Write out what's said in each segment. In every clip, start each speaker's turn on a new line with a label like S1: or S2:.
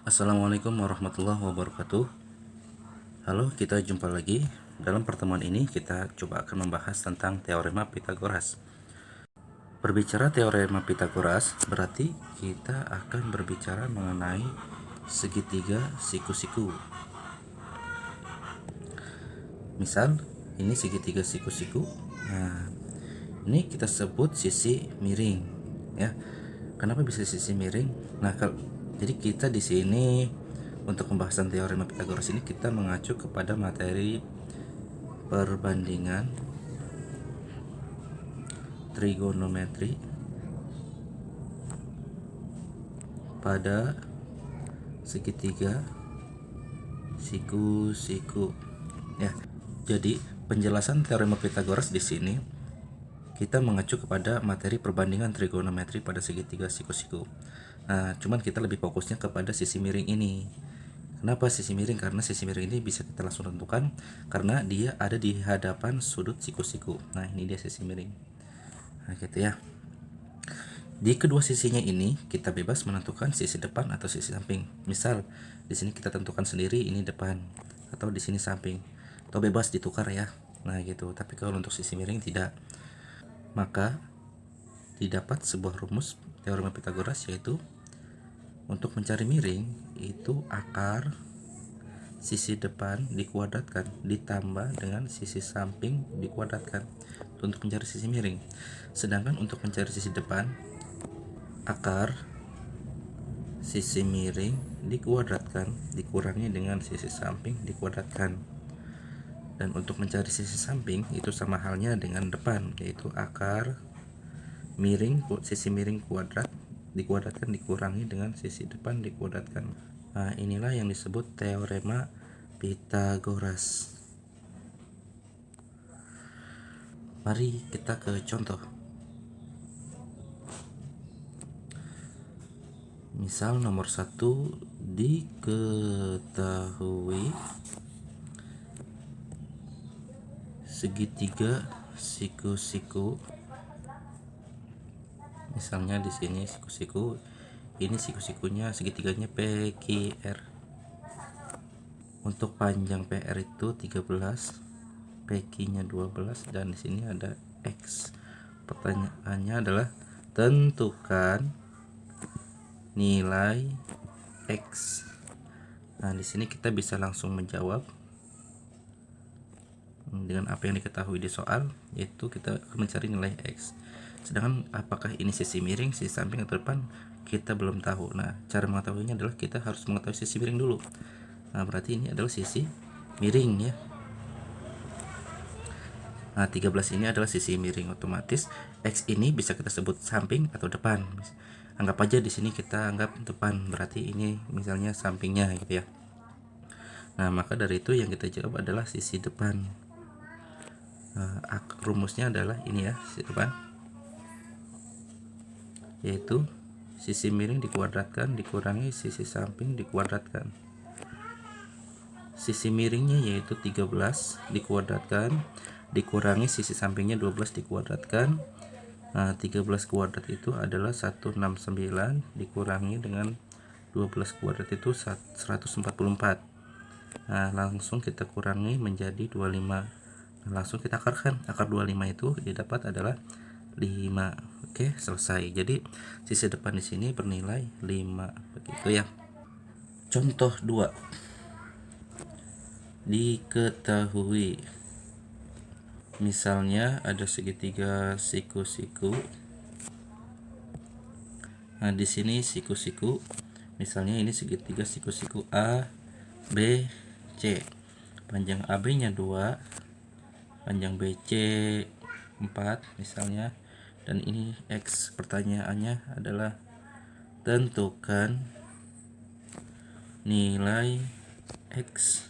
S1: Assalamualaikum warahmatullahi wabarakatuh. Halo, kita jumpa lagi. Dalam pertemuan ini kita coba akan membahas tentang teorema Pitagoras. Berbicara teorema Pitagoras berarti kita akan berbicara mengenai segitiga siku-siku. Misal ini segitiga siku-siku. Nah, ini kita sebut sisi miring ya. Kenapa bisa sisi miring? Nah, jadi kita di sini untuk pembahasan teorema Pitagoras ini kita mengacu kepada materi perbandingan trigonometri pada segitiga siku-siku ya. Jadi penjelasan teorema Pitagoras di sini kita mengacu kepada materi perbandingan trigonometri pada segitiga siku-siku. Nah, cuman kita lebih fokusnya kepada sisi miring ini. Kenapa sisi miring? Karena sisi miring ini bisa kita langsung tentukan karena dia ada di hadapan sudut siku-siku. Nah, ini dia sisi miring. Nah, gitu ya. Di kedua sisinya ini kita bebas menentukan sisi depan atau sisi samping. Misal di sini kita tentukan sendiri ini depan atau di sini samping. Atau bebas ditukar ya. Nah, gitu. Tapi kalau untuk sisi miring tidak. Maka didapat sebuah rumus teorema Pitagoras, yaitu untuk mencari miring itu akar sisi depan dikuadratkan ditambah dengan sisi samping dikuadratkan untuk mencari sisi miring. Sedangkan untuk mencari sisi depan, akar sisi miring dikuadratkan dikurangi dengan sisi samping dikuadratkan. Dan untuk mencari sisi samping itu sama halnya dengan depan, yaitu akar miring sisi miring kuadrat dikuadratkan dikurangi dengan sisi depan dikuadratkan. Nah, inilah yang disebut teorema Pitagoras. Mari kita ke contoh. Misal nomor 1, diketahui segitiga siku-siku. Misalnya di sini siku-siku, ini siku-sikunya segitiganya PQR. Untuk panjang PR itu 13, PQ-nya 12 dan di sini ada X. Pertanyaannya adalah tentukan nilai X. Nah, di sini kita bisa langsung menjawab dengan apa yang diketahui di soal, yaitu kita akan mencari nilai X. Sedangkan apakah ini sisi miring, sisi samping atau depan, kita belum tahu. Nah, cara mengetahuinya adalah kita harus mengetahui sisi miring dulu. Nah, berarti ini adalah sisi miring ya. Nah, 13 ini adalah sisi miring, otomatis X ini bisa kita sebut samping atau depan. Anggap aja di sini kita anggap depan, berarti ini misalnya sampingnya gitu ya. Nah, maka dari itu yang kita jawab adalah sisi depan. Rumusnya adalah ini ya, sisi depan, yaitu sisi miring dikuadratkan dikurangi sisi samping dikuadratkan. Sisi miringnya yaitu 13 dikuadratkan dikurangi sisi sampingnya 12 dikuadratkan. Nah, 13 kuadrat itu adalah 169 dikurangi dengan 12 kuadrat itu 144. Nah, langsung kita kurangi menjadi 25. Nah, langsung kita akarkan. Akar 25 itu didapat adalah 5. Oke, selesai. Jadi sisi depan di sini bernilai 5, begitu ya. Contoh 2. Diketahui misalnya ada segitiga siku-siku. Nah, di sini siku-siku, misalnya ini segitiga siku-siku A, B, C. Panjang AB-nya 2, panjang BC 4 misalnya, dan ini X. Pertanyaannya adalah tentukan nilai X.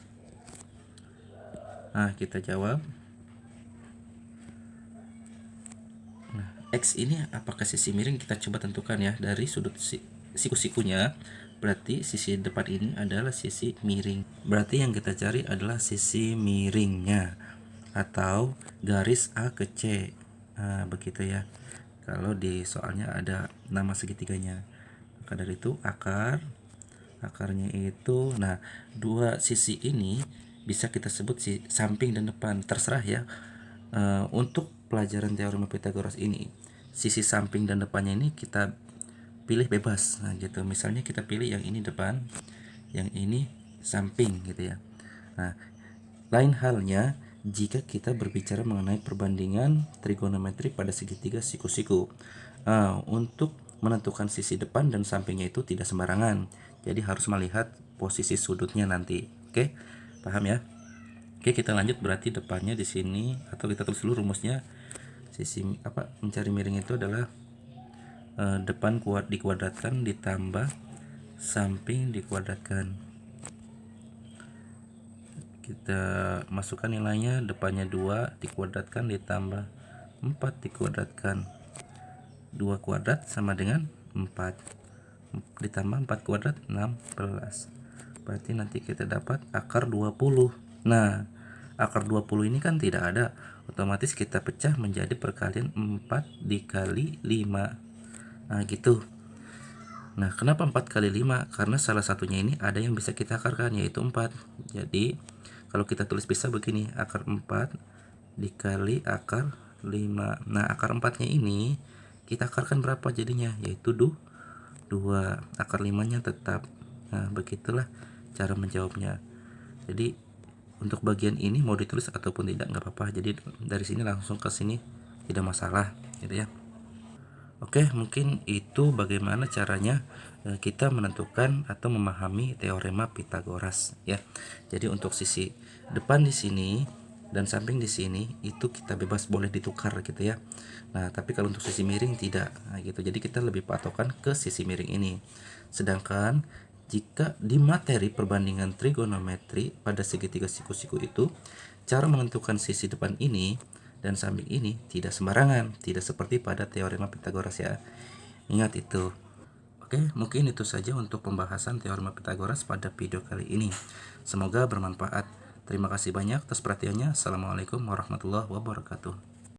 S1: Nah, kita jawab. Nah, X ini apakah sisi miring, kita coba tentukan ya dari sudut siku-sikunya. Berarti sisi depan ini adalah sisi miring. Berarti yang kita cari adalah sisi miringnya atau garis A ke C. Nah, begitu ya. Kalau di soalnya ada nama segitiganya. Maka dari itu akar Akarnya itu, nah, dua sisi ini bisa kita sebut samping dan depan, terserah ya. Untuk pelajaran teorema Pythagoras ini, sisi samping dan depannya ini kita pilih bebas. Nah, gitu. Misalnya kita pilih yang ini depan, yang ini samping gitu ya. Nah, lain halnya jika kita berbicara mengenai perbandingan trigonometri pada segitiga siku-siku. Untuk menentukan sisi depan dan sampingnya itu tidak sembarangan. Jadi harus melihat posisi sudutnya nanti. Oke, paham ya? Oke, kita lanjut. Berarti depannya di sini, atau kita tulis dulu rumusnya. Sisi mencari miring itu adalah depan dikuadratkan ditambah samping dikuadratkan. Kita masukkan nilainya, depannya 2 dikuadratkan ditambah 4 dikuadratkan. 2 kuadrat sama dengan 4 ditambah 4 kuadrat 16. Berarti nanti kita dapat akar 20. Nah, akar 20 ini kan tidak ada, otomatis kita pecah menjadi perkalian 4 dikali 5. Nah, gitu. Nah, kenapa 4 kali 5? Karena salah satunya ini ada yang bisa kita akarkan, yaitu 4. Jadi, kalau kita tulis bisa begini, akar 4 dikali akar 5. Nah, akar 4-nya ini kita akarkan berapa jadinya? Yaitu 2. Akar 5-nya tetap. Nah, begitulah cara menjawabnya. Jadi, untuk bagian ini mau ditulis ataupun tidak nggak apa-apa. Jadi, dari sini langsung ke sini tidak masalah, gitu ya. Oke, mungkin itu bagaimana caranya kita menentukan atau memahami teorema Pythagoras ya. Jadi untuk sisi depan di sini dan samping di sini itu kita bebas boleh ditukar gitu ya. Nah, tapi kalau untuk sisi miring tidak. Nah, gitu. Jadi kita lebih patokan ke sisi miring ini. Sedangkan jika di materi perbandingan trigonometri pada segitiga siku-siku itu, cara menentukan sisi depan ini dan samping ini tidak sembarangan, tidak seperti pada teorema Pythagoras ya. Ingat itu. Oke, mungkin itu saja untuk pembahasan teorema Pythagoras pada video kali ini. Semoga bermanfaat. Terima kasih banyak atas perhatiannya. Assalamualaikum warahmatullahi wabarakatuh.